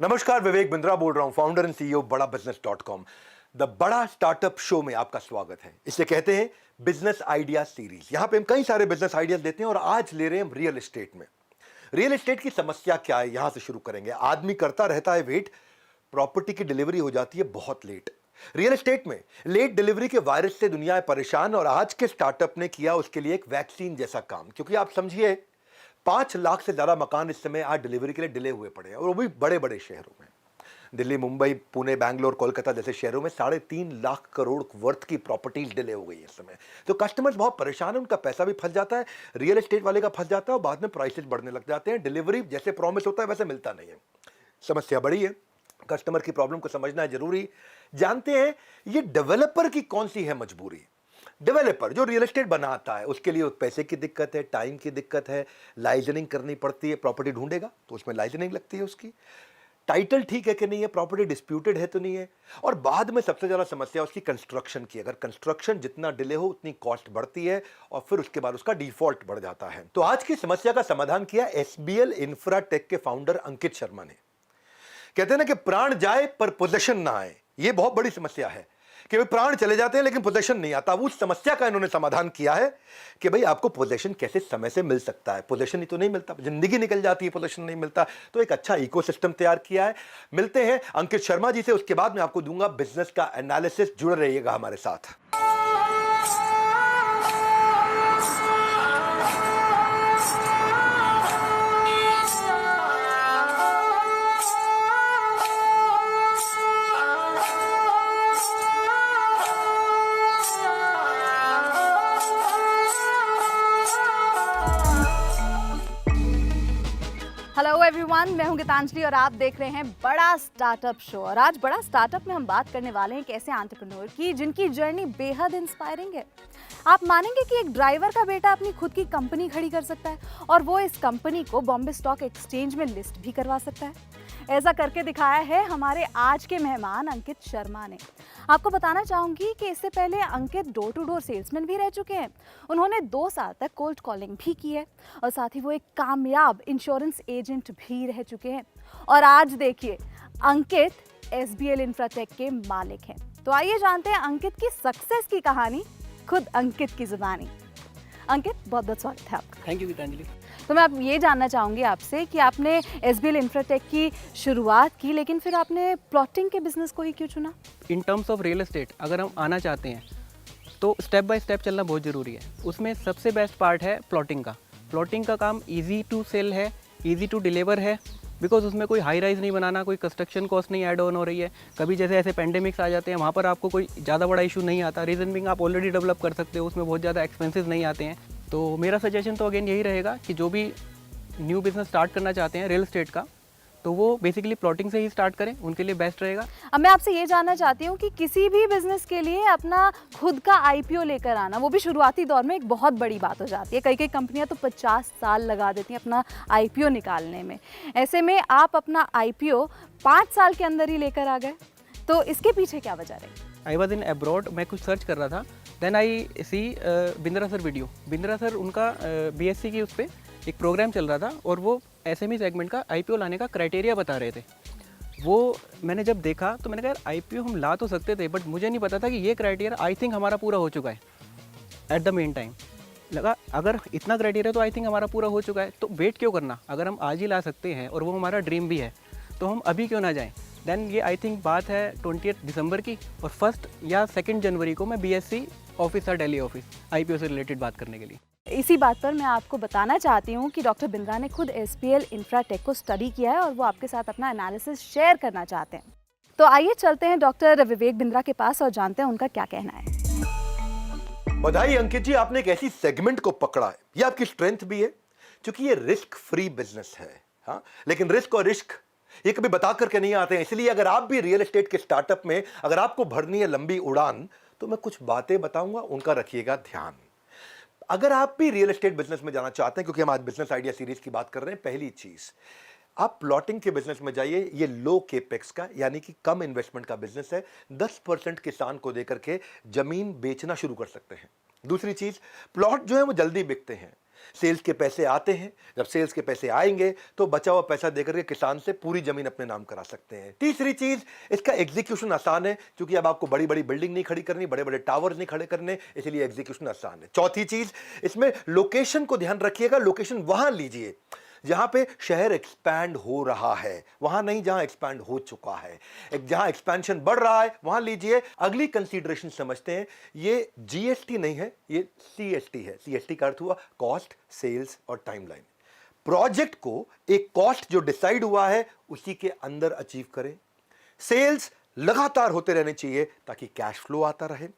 नमस्कार, विवेक बिंद्रा बोल रहा हूं, फाउंडर एंड सीईओ बड़ा बिजनेस .com। द बड़ा स्टार्टअप शो में आपका स्वागत है। इसे कहते हैं बिजनेस आइडिया सीरीज। यहां पे हम कई सारे बिजनेस आइडियाज देते हैं और आज ले रहे हैं हम रियल एस्टेट में। रियल एस्टेट की समस्या क्या है, यहां से शुरू करेंगे। आदमी करता रहता है वेट, प्रॉपर्टी की डिलीवरी हो जाती है बहुत लेट। रियल एस्टेट में लेट डिलीवरी के वायरस से दुनिया है परेशान और आज के स्टार्टअप ने किया उसके लिए एक वैक्सीन जैसा काम। क्योंकि आप समझिए 5 लाख से ज्यादा मकान इस समय आज डिलीवरी के लिए डिले हुए पड़े हैं और वो भी बड़े बड़े शहरों में। दिल्ली, मुंबई, पुणे, बैंगलोर, कोलकाता जैसे शहरों में 3.5 लाख करोड़ वर्थ की प्रॉपर्टीज डिले हो गई है इस समय। तो कस्टमर्स बहुत परेशान है, उनका पैसा भी फंस जाता है, रियल एस्टेट वाले का फंस जाता है और बाद में प्राइसेस बढ़ने लग जाते हैं। डिलीवरी जैसे प्रॉमिस होता है वैसे मिलता नहीं है। समस्या बड़ी है, कस्टमर की प्रॉब्लम को समझना है जरूरी। जानते हैं ये डेवलपर की कौन सी है मजबूरी। डेवलपर जो रियल एस्टेट बनाता है उसके लिए पैसे की दिक्कत है, टाइम की दिक्कत है, लाइजनिंग करनी पड़ती है। प्रॉपर्टी ढूंढेगा तो उसमें लाइजनिंग लगती है, उसकी टाइटल ठीक है कि नहीं है, प्रॉपर्टी डिस्प्यूटेड है तो नहीं है। और बाद में सबसे ज्यादा समस्या उसकी कंस्ट्रक्शन की। अगर कंस्ट्रक्शन जितना डिले हो उतनी कॉस्ट बढ़ती है और फिर उसके बाद उसका डिफॉल्ट बढ़ जाता है। तो आज की समस्या का समाधान किया एसबीएल इंफ्राटेक के फाउंडर अंकित शर्मा ने। कहते हैं ना कि प्राण जाए पर पोजेशन ना आए। ये बहुत बड़ी समस्या है कि भाई प्राण चले जाते हैं लेकिन पोजेशन नहीं आता। उस समस्या का इन्होंने समाधान किया है कि भाई आपको पोजेशन कैसे समय से मिल सकता है। पोजेशन ही तो नहीं मिलता, जिंदगी निकल जाती है, पोजेशन नहीं मिलता। तो एक अच्छा इकोसिस्टम तैयार किया है। मिलते हैं अंकित शर्मा जी से, उसके बाद मैं आपको दूंगा बिजनेस का एनालिसिस। जुड़े रहिएगा हमारे साथ। हेलो एवरीवन, मैं हूं गीतांजलि और आप देख रहे हैं बड़ा स्टार्टअप शो। और आज बड़ा स्टार्टअप में हम बात करने वाले हैं एक ऐसे एंटरप्रेन्योर की जिनकी जर्नी बेहद इंस्पायरिंग है। आप मानेंगे कि एक ड्राइवर का बेटा अपनी खुद की कंपनी खड़ी कर सकता है और वो इस कंपनी को बॉम्बे स्टॉक एक्सचेंज में लिस्ट भी करवा सकता है। ऐसा करके दिखाया है हमारे आज के मेहमान अंकित शर्मा ने। आपको बताना चाहूंगी कि इससे पहले अंकित डोर टू डोर सेल्समैन भी रह चुके हैं। उन्होंने 2 साल तक कोल्ड कॉलिंग भी की है और साथ ही वो एक कामयाब इंश्योरेंस एजेंट भी रह चुके हैं। और आज देखिए अंकित एसबीएल इंफ्राटेक के मालिक हैं। तो आइए जानते हैं अंकित की सक्सेस की कहानी खुद अंकित की जुबानी। अंकित, बहुत बहुत स्वागत है आपका। Thank you Geetanjali. तो मैं अब ये जानना चाहूँगी आपसे कि आपने एसबीएल इंफ्राटेक की शुरुआत की लेकिन फिर आपने प्लॉटिंग के बिजनेस को ही क्यों चुना? In terms of real estate अगर हम आना चाहते हैं तो स्टेप बाय स्टेप चलना बहुत ज़रूरी है। उसमें सबसे बेस्ट पार्ट है प्लॉटिंग का। प्लॉटिंग का काम इजी टू सेल है, इजी टू डिलीवर है, बिकॉज उसमें कोई हाई राइज नहीं बनाना, कोई कंस्ट्रक्शन कॉस्ट नहीं ऐड ऑन हो रही है। कभी जैसे ऐसे पेंडेमिक्स आ जाते हैं वहाँ पर आपको कोई ज़्यादा बड़ा इशू नहीं आता। रीजन बिंग आप ऑलरेडी डेवलप कर सकते हो, उसमें बहुत ज़्यादा एक्सपेंसेस नहीं आते हैं। तो मेरा सजेशन तो अगेन यही रहेगा कि जो भी न्यू बिजनेस स्टार्ट करना चाहते हैं रियल एस्टेट का, तो वो बेसिकली प्लॉटिंग से ही स्टार्ट करें, उनके लिए बेस्ट रहेगा। अब मैं आपसे ये जानना चाहती हूँ कि किसी भी बिजनेस के लिए अपना खुद का आईपीओ लेकर आना, वो भी शुरुआती दौर में, एक बहुत बड़ी बात हो जाती है। कई कंपनियां तो 50 साल लगा देती हैं अपना आईपीओ निकालने में। ऐसे में आप अपना आईपीओ 5 साल के अंदर ही लेकर आ गए, तो इसके पीछे क्या वजह रही? आई वॉज इन अब्रॉड, मैं कुछ सर्च कर रहा था, then I see Bindra sir video. Bindra sir उनका बीएससी की उस पर एक प्रोग्राम चल रहा था और वो एसएमई सेगमेंट का आईपीओ लाने का क्राइटेरिया बता रहे थे। वो मैंने जब देखा तो मैंने कहा यार आईपीओ हम ला तो सकते थे, बट मुझे नहीं पता था कि ये क्राइटेरिया आई थिंक हमारा पूरा हो चुका है एट द मेन टाइम। लगा अगर इतना क्राइटेरिया तो आई थिंक हमारा पूरा हो चुका है, तो वेट क्यों करना। अगर हम आज ही ला सकते हैं और वो हमारा ड्रीम भी है तो हम अभी क्यों ना जाएँ। देन ये आई थिंक बात है 20 दिसंबर की और 1 या 2 जनवरी को मैं बीएससी ऑफिस था, दिल्ली ऑफिस, आईपीओ से रिलेटेड बात करने के लिए। इसी बात पर मैं आपको बताना चाहती हूँ कि डॉक्टर बिंद्रा ने खुद एसबीएल इंफ्राटेक को स्टडी किया है और वो आपके साथ अपना एनालिसिस शेयर करना चाहते हैं। तो आइए चलते हैं डॉक्टर विवेक बिंद्रा के पास और जानते हैं उनका क्या कहना है। बधाई अंकित जी, आपने एक ऐसी सेगमेंट को पकड़ा है, ये आपकी स्ट्रेंथ भी है क्योंकि ये रिस्क फ्री बिजनेस है। हाँ, लेकिन रिस्क और रिस्क ये कभी बता करके नहीं आते हैं। इसलिए अगर आप भी रियल एस्टेट के स्टार्टअप में अगर आपको भरनी है लंबी उड़ान, तो मैं कुछ बातें बताऊंगा, उनका रखिएगा ध्यान। अगर आप भी रियल एस्टेट बिजनेस में जाना चाहते हैं, क्योंकि हम आज बिजनेस आइडिया सीरीज की बात कर रहे हैं, पहली चीज आप प्लॉटिंग के बिजनेस में जाइए। ये लो केपेक्स का यानी कि कम इन्वेस्टमेंट का बिजनेस है। 10% किसान को देकर के जमीन बेचना शुरू कर सकते हैं। दूसरी चीज, प्लॉट जो है वो जल्दी बिकते हैं। सेल्स के पैसे आते हैं, जब सेल्स के पैसे आएंगे तो बचा हुआ पैसा देकर के किसान से पूरी जमीन अपने नाम करा सकते हैं। तीसरी चीज, इसका एग्जीक्यूशन आसान है, क्योंकि अब आपको बड़ी बड़ी बिल्डिंग नहीं खड़ी करनी, बड़े बड़े टावर्स नहीं खड़े करने, इसलिए एग्जीक्यूशन आसान है। चौथी चीज, इसमें लोकेशन को ध्यान रखिएगा, लोकेशन वहां लीजिए जहां पे शहर एक्सपैंड हो रहा है, वहां नहीं जहां एक्सपैंड हो चुका है। जहां एक्सपेंशन बढ़ रहा है वहां लीजिए। अगली कंसीडरेशन समझते हैं, ये जीएसटी नहीं है, ये सीएसटी है। सीएसटी का अर्थ हुआ कॉस्ट, सेल्स और टाइमलाइन। प्रोजेक्ट को एक कॉस्ट जो डिसाइड हुआ है उसी के अंदर अचीव करें। सेल्स लगातार होते रहने चाहिए ताकि कैश फ्लो आता रहे।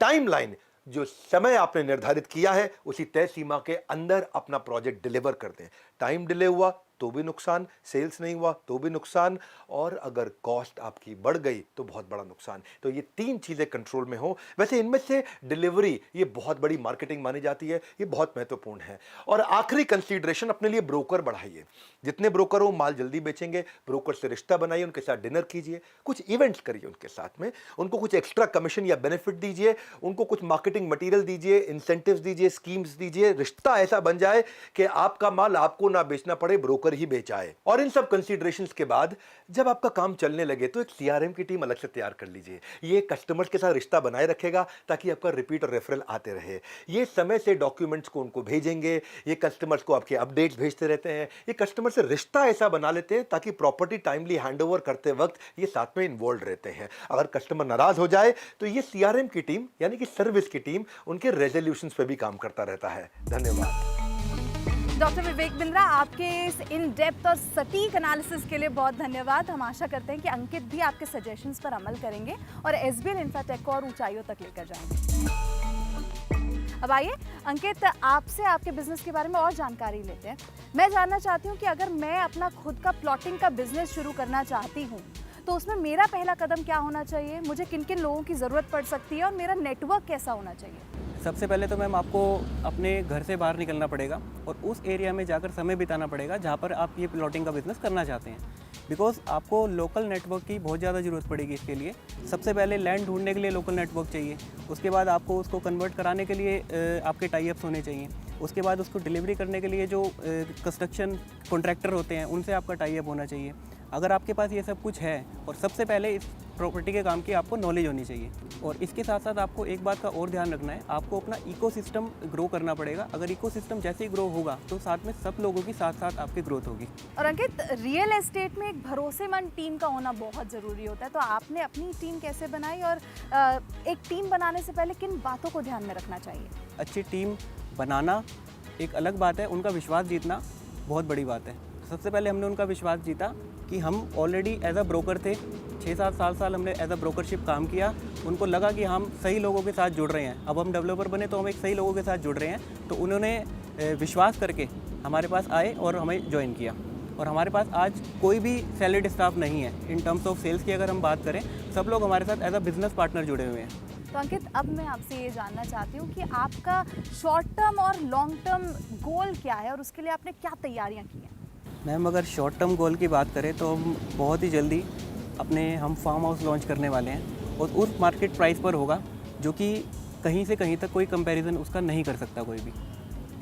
टाइमलाइन, जो समय आपने निर्धारित किया है उसी तय सीमा के अंदर अपना प्रोजेक्ट डिलीवर कर दें। टाइम डिले हुआ तो भी नुकसान, सेल्स नहीं हुआ तो भी नुकसान, और अगर कॉस्ट आपकी बढ़ गई तो बहुत बड़ा नुकसान। तो ये तीन चीजें कंट्रोल में हो। वैसे इनमें से डिलीवरी ये बहुत बड़ी मार्केटिंग मानी जाती है, ये बहुत महत्वपूर्ण है। और आखिरी कंसीडरेशन, अपने लिए ब्रोकर बढ़ाइए। जितने ब्रोकर हो माल जल्दी बेचेंगे, ब्रोकर से रिश्ता बनाइए, उनके साथ डिनर कीजिए, कुछ इवेंट्स करिए उनके साथ में, उनको कुछ एक्स्ट्रा कमीशन या बेनिफिट दीजिए, उनको कुछ मार्केटिंग मटेरियल दीजिए, इंसेंटिव्स दीजिए, स्कीम्स दीजिए। रिश्ता ऐसा बन जाए कि आपका माल आपको ना बेचना पड़े, ब्रोकर ही बेचाए। और इन सब कंसीडरेशंस के बाद जब आपका काम चलने लगे तो एक सीआरएम की टीम अलग से तैयार कर लीजिए। ये कस्टमर्स के साथ रिश्ता बनाए रखेगा ताकि आपका रिपीट और रेफरल आते रहे। ये समय से डॉक्यूमेंट्स को उनको भेजेंगे, ये कस्टमर्स को आपके अपडेट्स भेजते रहते हैं, ये कस्टमर से रिश्ता ऐसा बना लेते हैं ताकि प्रॉपर्टी टाइमली हैंडओवर करते वक्त ये साथ में इन्वॉल्व रहते हैं। अगर कस्टमर नाराज हो जाए तो ये सीआरएम की टीम यानी कि सर्विस की टीम उनके रेजोल्यूशंस पे भी काम करता रहता है। धन्यवाद। डॉक्टर विवेक बिंद्रा, आपके इस इन डेप्थ और सटीक एनालिसिस के लिए बहुत धन्यवाद। हम आशा करते हैं कि अंकित भी आपके सजेशंस पर अमल करेंगे और एसबीएल इंफ्राटेक को और ऊंचाइयों तक लेकर जाएंगे। अब आइए अंकित, आपसे आपके बिजनेस के बारे में और जानकारी लेते हैं। मैं जानना चाहती हूँ कि अगर मैं अपना खुद का प्लॉटिंग का बिजनेस शुरू करना चाहती हूँ तो उसमें मेरा पहला कदम क्या होना चाहिए, मुझे किन किन लोगों की ज़रूरत पड़ सकती है और मेरा नेटवर्क कैसा होना चाहिए? सबसे पहले तो मैम आपको अपने घर से बाहर निकलना पड़ेगा और उस एरिया में जाकर समय बिताना पड़ेगा जहाँ पर आप ये प्लॉटिंग का बिज़नेस करना चाहते हैं। बिकॉज आपको लोकल नेटवर्क की बहुत ज़्यादा ज़रूरत पड़ेगी इसके लिए। सबसे पहले लैंड ढूंढने के लिए लोकल नेटवर्क चाहिए, उसके बाद आपको उसको कन्वर्ट कराने के लिए आपके टाई अप्स होने चाहिए, उसके बाद उसको डिलीवरी करने के लिए जो कंस्ट्रक्शन कॉन्ट्रैक्टर होते हैं उनसे आपका टाई अप होना चाहिए। अगर आपके पास ये सब कुछ है, और सबसे पहले इस प्रॉपर्टी के काम की आपको नॉलेज होनी चाहिए, और इसके साथ साथ आपको एक बात का और ध्यान रखना है, आपको अपना इकोसिस्टम ग्रो करना पड़ेगा। अगर इकोसिस्टम जैसे ही ग्रो होगा तो साथ में सब लोगों की साथ साथ आपकी ग्रोथ होगी। और अंकित, रियल एस्टेट में एक भरोसेमंद टीम का होना बहुत ज़रूरी होता है, तो आपने अपनी टीम कैसे बनाई और एक टीम बनाने से पहले किन बातों को ध्यान में रखना चाहिए? अच्छी टीम बनाना एक अलग बात है, उनका विश्वास जीतना बहुत बड़ी बात है। सबसे पहले हमने उनका विश्वास जीता कि हम ऑलरेडी एज अ ब्रोकर थे, 6-7 साल हमने एज अ ब्रोकरशिप काम किया। उनको लगा कि हम सही लोगों के साथ जुड़ रहे हैं, अब हम डेवलपर बने तो हम एक सही लोगों के साथ जुड़ रहे हैं। तो उन्होंने विश्वास करके हमारे पास आए और हमें ज्वाइन किया। और हमारे पास आज कोई भी सैलरीड स्टाफ नहीं है। इन टर्म्स ऑफ सेल्स की अगर हम बात करें, सब लोग हमारे साथ एज अ बिजनेस पार्टनर जुड़े हुए हैं। तो अंकित, अब मैं आपसे ये जानना चाहती हूँ कि आपका शॉर्ट टर्म और लॉन्ग टर्म गोल क्या है और उसके लिए आपने क्या तैयारियाँ की हैं? मैम, अगर शॉर्ट टर्म गोल की बात करें तो हम बहुत ही जल्दी हम फार्म हाउस लॉन्च करने वाले हैं, और उस मार्केट प्राइस पर होगा जो कि कहीं से कहीं तक कोई कंपैरिजन उसका नहीं कर सकता कोई भी।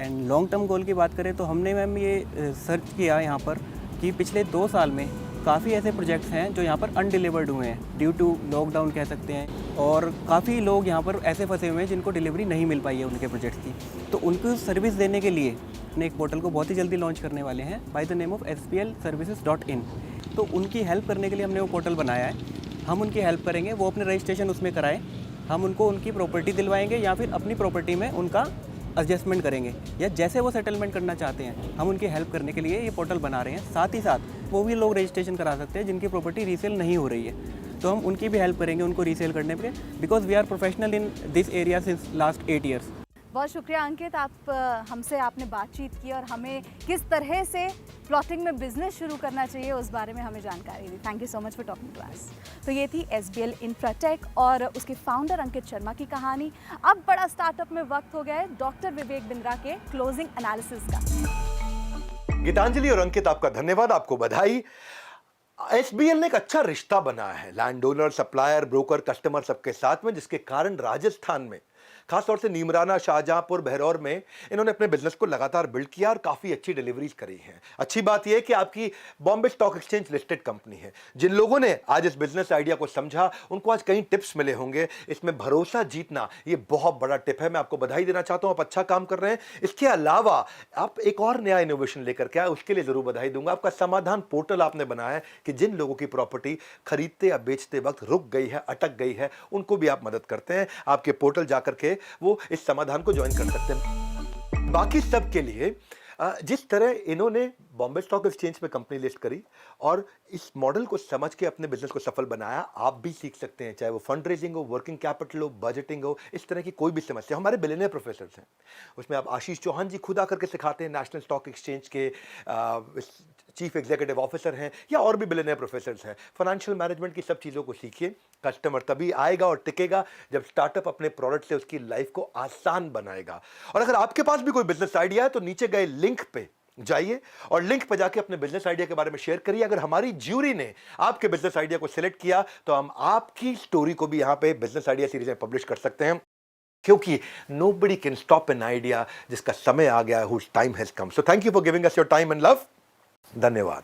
एंड लॉन्ग टर्म गोल की बात करें तो हमने मैम ये सर्च किया यहाँ पर कि पिछले 2 साल में काफ़ी ऐसे प्रोजेक्ट्स हैं जो यहाँ पर अनडिलीवर्ड हुए हैं, ड्यू टू लॉकडाउन कह सकते हैं, और काफ़ी लोग यहाँ पर ऐसे फंसे हुए हैं जिनको डिलीवरी नहीं मिल पाई है उनके प्रोजेक्ट्स की। तो उनको सर्विस देने के लिए अपने एक पोर्टल को बहुत ही जल्दी लॉन्च करने वाले हैं by the name of splservices.in। तो उनकी हेल्प करने के लिए हमने वो पोर्टल बनाया है। हम उनकी हेल्प करेंगे, वो अपने रजिस्ट्रेशन उसमें कराएं, हम उनको उनकी प्रॉपर्टी दिलवाएंगे या फिर अपनी प्रॉपर्टी में उनका एडजस्टमेंट करेंगे, या जैसे वो सेटलमेंट करना चाहते हैं हम उनकी हेल्प करने के लिए ये पोर्टल बना रहे हैं। साथ ही साथ वो भी लोग रजिस्ट्रेशन करा सकते हैं जिनकी प्रॉपर्टी रीसेल नहीं हो रही है, तो हम उनकी भी हेल्प करेंगे उनको रीसेल करने पे, because we are professional in this area since last 8 years. बहुत शुक्रिया अंकित, हमसे आपने बातचीत की और हमें किस तरह से प्लॉटिंग में बिजनेस शुरू करना चाहिए उस बारे में हमें जानकारी दी। Thank you so much for talking to us. तो ये थी एसबीएल इंफ्राटेक और उसके फाउंडर अंकित शर्मा की कहानी। अब बड़ा स्टार्टअप में वक्त हो गया है डॉक्टर विवेक बिंद्रा के क्लोजिंग एनालिसिस का। गीतांजलि और अंकित, आपका धन्यवाद, आपको बधाई। एसबीएल ने एक अच्छा रिश्ता बनाया है land owner, supplier, broker, customer सबके साथ में, जिसके कारण राजस्थान में खासतौर से नीमराना, शाहजहांपुर, बहरौर में इन्होंने अपने बिजनेस को लगातार बिल्ड किया और काफ़ी अच्छी डिलीवरीज करी हैं। अच्छी बात यह है कि आपकी Bombay stock exchange listed company है। जिन लोगों ने आज इस बिजनेस आइडिया को समझा, उनको आज कई टिप्स मिले होंगे। इसमें भरोसा जीतना ये बहुत बड़ा टिप है। मैं आपको बधाई देना चाहता हूं, आप अच्छा काम कर रहे हैं। इसके अलावा आप एक और नया इनोवेशन लेकर के आए, उसके लिए जरूर बधाई दूंगा। आपका समाधान पोर्टल आपने बनाया है कि जिन लोगों की प्रॉपर्टी खरीदते या बेचते वक्त रुक गई है, अटक गई है, उनको भी आप मदद करते हैं। आपके पोर्टल जाकर के वो इस समाधान को ज्वाइन कर सकते हैं। बाकी सब के लिए जिस तरह इन्होंने बॉम्बे स्टॉक एक्सचेंज में कंपनी लिस्ट करी और इस मॉडल को समझ के अपने बिजनेस को सफल बनाया, आप भी सीख सकते हैं। चाहे वो फंड रेजिंग हो, वर्किंग कैपिटल हो, बजटिंग हो, इस तरह की कोई भी समस्या। हमारे बिलियनियर प्रोफेसर्स हैं, उसमें आप आशीष चौहान जी खुद आकर के सिखाते हैं, नेशनल स्टॉक एक्सचेंज के चीफ एग्जीक्यूटिव ऑफिसर हैं, या और भी बिलियनियर प्रोफेसर्स हैं। फाइनेंशियल मैनेजमेंट की सब चीज़ों को सीखिए। कस्टमर तभी आएगा और टिकेगा जब स्टार्टअप अपने प्रोडक्ट से उसकी लाइफ को आसान बनाएगा। और अगर आपके पास भी कोई बिजनेस आइडिया है तो नीचे गए लिंक पे जाइए और लिंक पे जाके अपने बिजनेस आइडिया के बारे में शेयर करिए। अगर हमारी ज्यूरी ने आपके बिजनेस आइडिया को सिलेक्ट किया तो हम आपकी स्टोरी को भी यहां पे बिजनेस आइडिया सीरीज में पब्लिश कर सकते हैं, क्योंकि nobody can stop an idea जिसका समय आ गया है, whose time has come. So thank you for giving us your time and love. धन्यवाद।